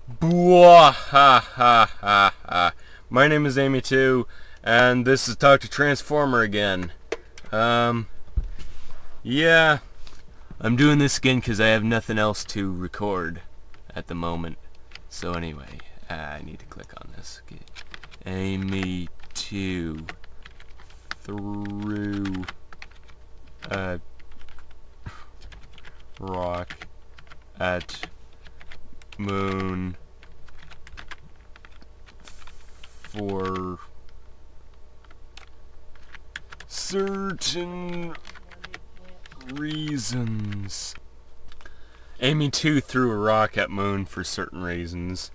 Bwahahaha. My name is Amy too, and this is Dr. Transformer again. Yeah, I'm doing this again because I have nothing else to record at the moment. So anyway, I need to click on this. Okay. Amy 2 through rock at moon for certain reasons. Amy 2 threw a rock at moon for certain reasons,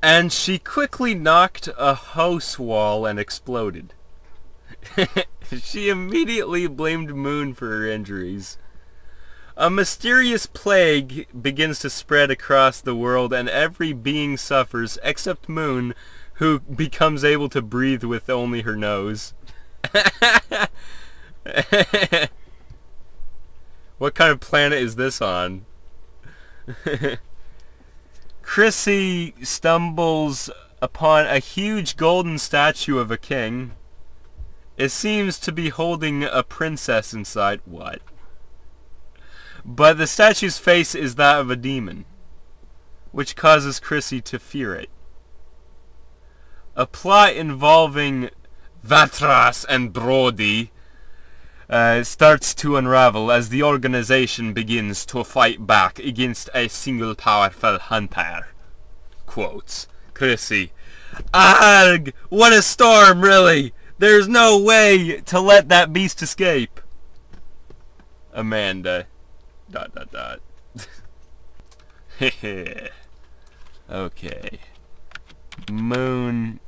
and she quickly knocked a house wall and exploded. She immediately blamed Moon for her injuries. A mysterious plague begins to spread across the world, and every being suffers except Moon, who becomes able to breathe with only her nose. What kind of planet is this on? Chrissy stumbles upon a huge golden statue of a king. It seems to be holding a princess inside. What? But the statue's face is that of a demon, which causes Chrissy to fear it. A plot involving Vatras and Brody starts to unravel as the organization begins to fight back against a single powerful hunter. Quotes. Chrissy. Arg! What a storm, really! There's no way to let that beast escape. Amanda. ... Okay. Moon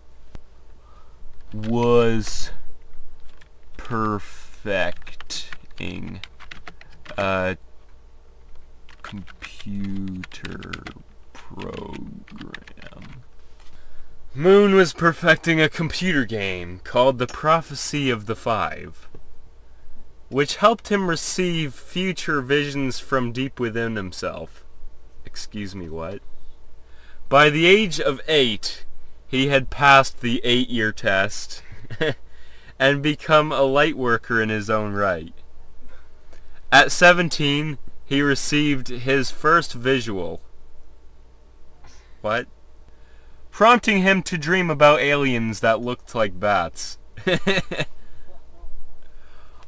was perfecting a computer program. Moon was perfecting a computer game called The Prophecy of the Five, which helped him receive future visions from deep within himself. Excuse me, what? By the age of 8, he had passed the 8-year test and become a light worker in his own right. At 17, he received his first visual. What? Prompting him to dream about aliens that looked like bats.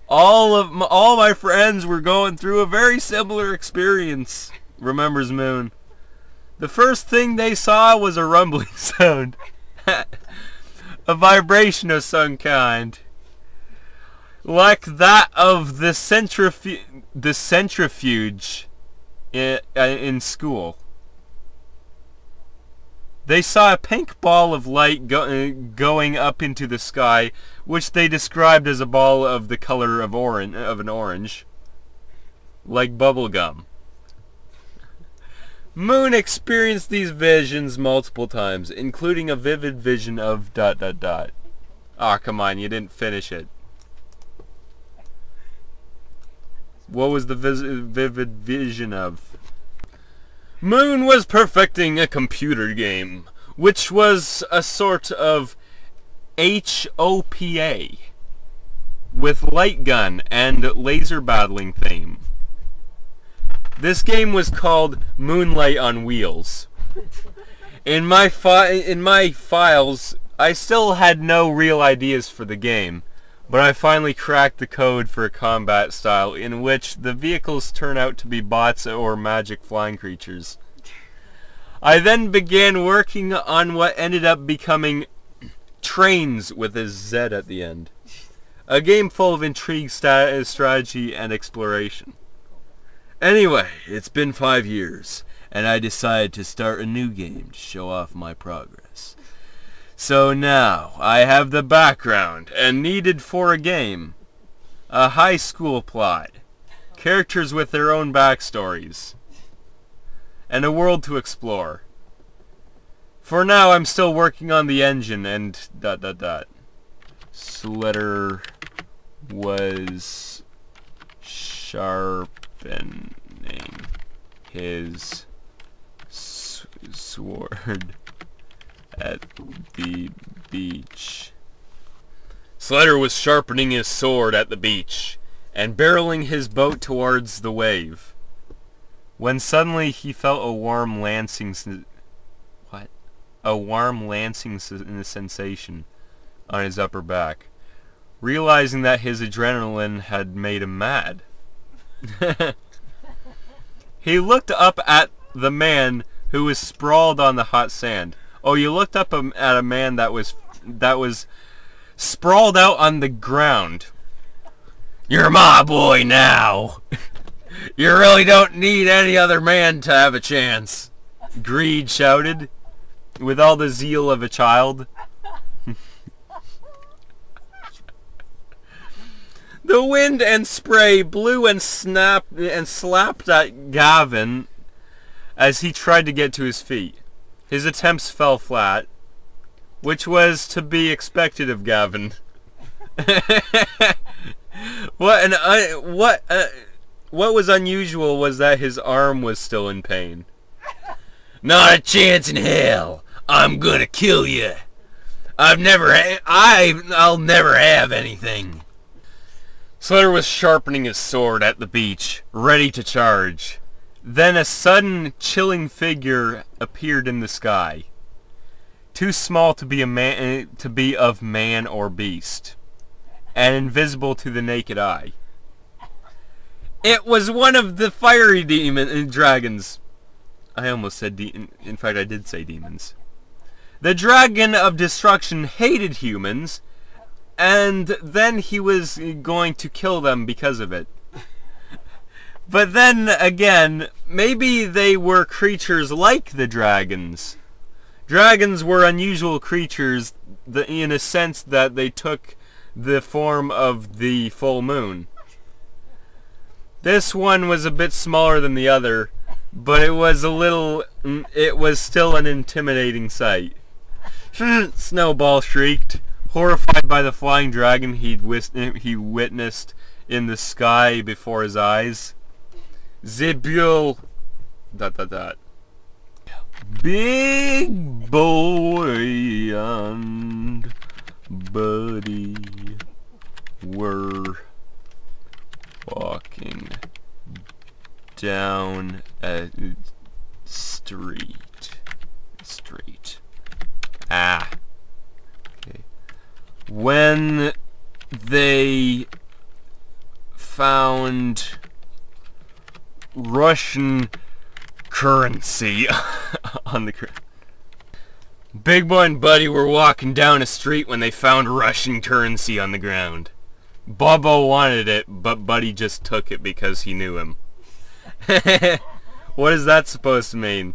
All my friends were going through a very similar experience, remembers Moon. The first thing they saw was a rumbling sound. A vibration of some kind. Like that of the centrifuge in school. They saw a pink ball of light going up into the sky, which they described as a ball of the color of an orange, like bubble gum. Moon experienced these visions multiple times, including a vivid vision of ... Ah, come on, you didn't finish it. What was the vivid vision of? Moon was perfecting a computer game, which was a sort of HOPA, with light gun and laser battling theme. This game was called Moonlight on Wheels. In my files, I still had no real ideas for the game, but I finally cracked the code for a combat style in which the vehicles turn out to be bots or magic flying creatures. I then began working on what ended up becoming Trains with a Z at the end. A game full of intrigue, strategy, and exploration. Anyway, it's been 5 years, and I decided to start a new game to show off my progress. So now, I have the background and needed for a game. A high school plot, characters with their own backstories, and a world to explore. For now, I'm still working on the engine and ... Slater was sharpening his sword at the beach. Slider was sharpening his sword at the beach and barreling his boat towards the wave, when suddenly he felt a warm lancing sensation on his upper back, realizing that his adrenaline had made him mad. He looked up at the man who was sprawled on the hot sand. Oh, you looked up at a man that was sprawled out on the ground. You're my boy now. You really don't need any other man to have a chance, Greed shouted, with all the zeal of a child. The wind and spray blew and snapped and slapped at Gavin as he tried to get to his feet. His attempts fell flat, which was to be expected of Gavin. What was unusual was that his arm was still in pain. Not a chance in hell. I'm gonna kill you. I'll never have anything. Slider was sharpening his sword at the beach, ready to charge. Then a sudden, chilling figure appeared in the sky, too small to be of man or beast, and invisible to the naked eye. It was one of the fiery dragons. I almost said in fact, I did say demons. The dragon of destruction hated humans, and then he was going to kill them because of it. But then again, maybe they were creatures like the dragons. Dragons were unusual creatures in a sense that they took the form of the full moon. This one was a bit smaller than the other, but it was still an intimidating sight. Snowball shrieked, horrified by the flying dragon he witnessed in the sky before his eyes. Zibule ... Big Boy and Buddy were walking down a street. Okay. When they found Russian currency on the ground. Big Boy and Buddy were walking down a street when they found Russian currency on the ground. Bobo wanted it, but Buddy just took it because he knew him. What is that supposed to mean?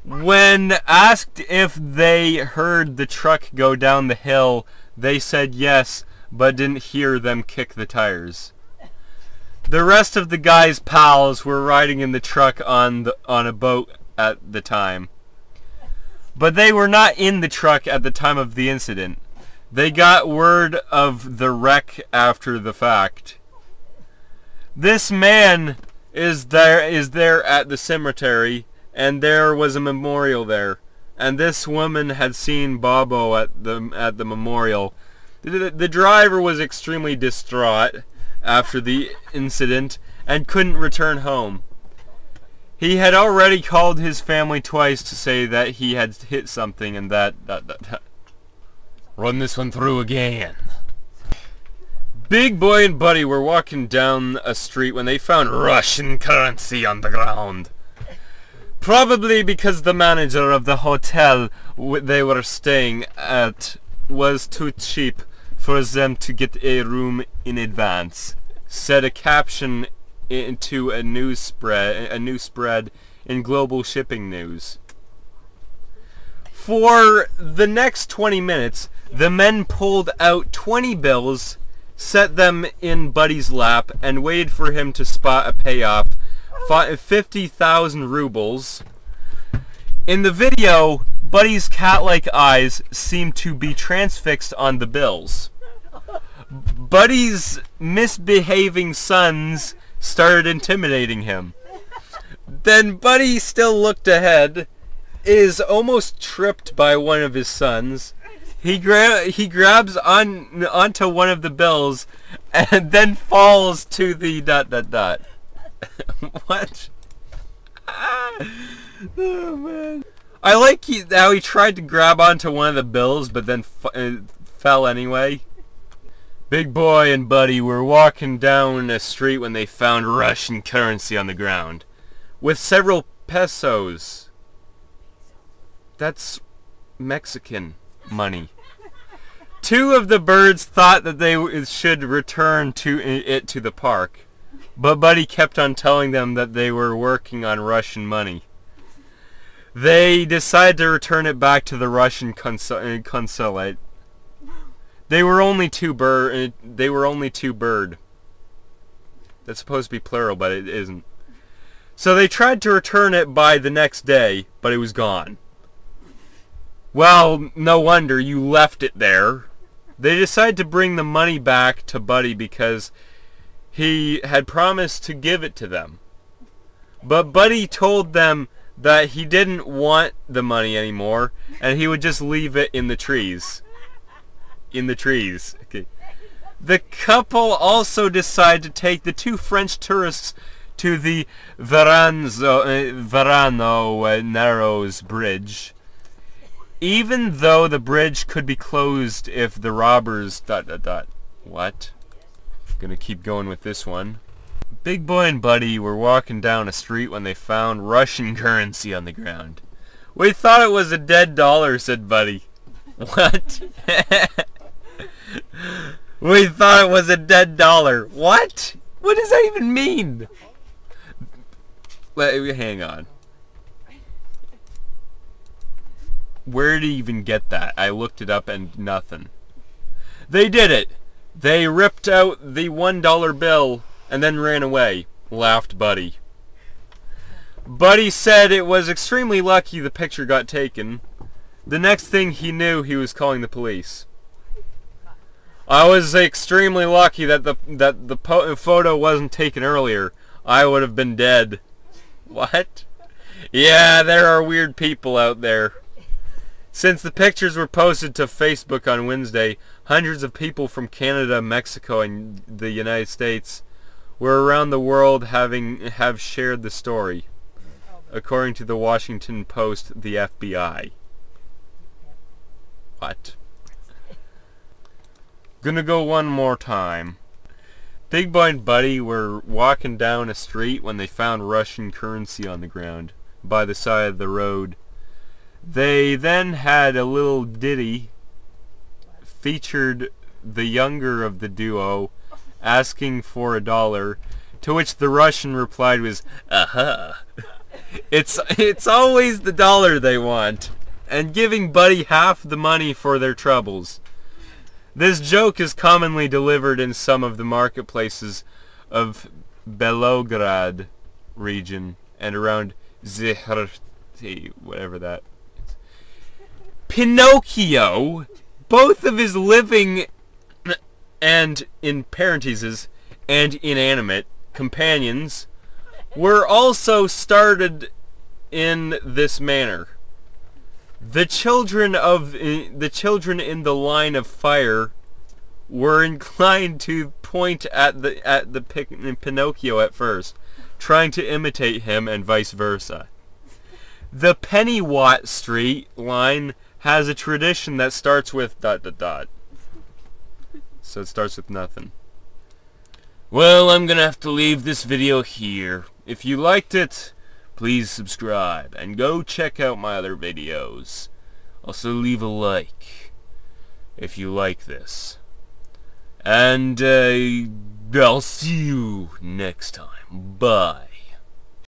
When asked if they heard the truck go down the hill, they said yes, but didn't hear them kick the tires. The rest of the guy's pals were riding in the truck on a boat at the time. But they were not in the truck at the time of the incident. They got word of the wreck after the fact. This man is there at the cemetery, and there was a memorial there. And this woman had seen Bobo at the memorial. The driver was extremely distraught after the incident and couldn't return home. He had already called his family twice to say that he had hit something and that. Run this one through again. Big Boy and Buddy were walking down a street when they found Russian currency on the ground. Probably because the manager of the hotel they were staying at was too cheap for them to get a room in advance, said a caption into a news spread in Global Shipping News. For the next 20 minutes, the men pulled out 20 bills, set them in Buddy's lap, and waited for him to spot a payoff, 50,000 rubles. In the video, Buddy's cat-like eyes seemed to be transfixed on the bills. Buddy's misbehaving sons started intimidating him. Then Buddy still looked ahead, is almost tripped by one of his sons. He grabs onto one of the bills and then falls to the ... What? Oh man. I like how he tried to grab onto one of the bills but then fell anyway. Big Boy and Buddy were walking down a street when they found Russian currency on the ground with several pesos. That's Mexican money. Two of the birds thought that they should return it to the park, but Buddy kept on telling them that they were working on Russian money. They decided to return it back to the Russian consulate. They were only two bird. That's supposed to be plural, but it isn't. So they tried to return it by the next day, but it was gone. Well, no wonder you left it there. They decided to bring the money back to Buddy because he had promised to give it to them. But Buddy told them that he didn't want the money anymore and he would just leave it in the trees. In the trees. Okay. The couple also decided to take the two French tourists to the Verano Narrows Bridge. Even though the bridge could be closed if the robbers... What? Gonna keep going with this one. Big Boy and Buddy were walking down a street when they found Russian currency on the ground. We thought it was a dead dollar, said Buddy. What? We thought it was a dead dollar. What? What does that even mean? Hang on. Where did he even get that? I looked it up and nothing. They did it! They ripped out the $1 bill and then ran away, laughed Buddy. Buddy said it was extremely lucky the picture got taken. The next thing he knew, he was calling the police. I was extremely lucky that the photo wasn't taken earlier. I would have been dead. What? Yeah, there are weird people out there. Since the pictures were posted to Facebook on Wednesday, hundreds of people from Canada, Mexico, and the United States were around the world have shared the story, according to the Washington Post, the FBI. What? Gonna go one more time. Big Boy and Buddy were walking down a street when they found Russian currency on the ground by the side of the road. They then had a little ditty featured the younger of the duo asking for $1, to which the Russian replied was, "Aha." It's always the dollar they want, and giving Buddy half the money for their troubles. This joke is commonly delivered in some of the marketplaces of Belograd region and around Zhrty, whatever that is. Pinocchio, both of his living and, in parentheses, and inanimate companions, were also started in this manner. The children in the line of fire were inclined to point at the Pinocchio at first, trying to imitate him and vice versa. The Pennywatt Street line has a tradition that starts with ... So it starts with nothing. Well, I'm gonna have to leave this video here. If you liked it, please subscribe and go check out my other videos. Also leave a like if you like this. And I'll see you next time. Bye.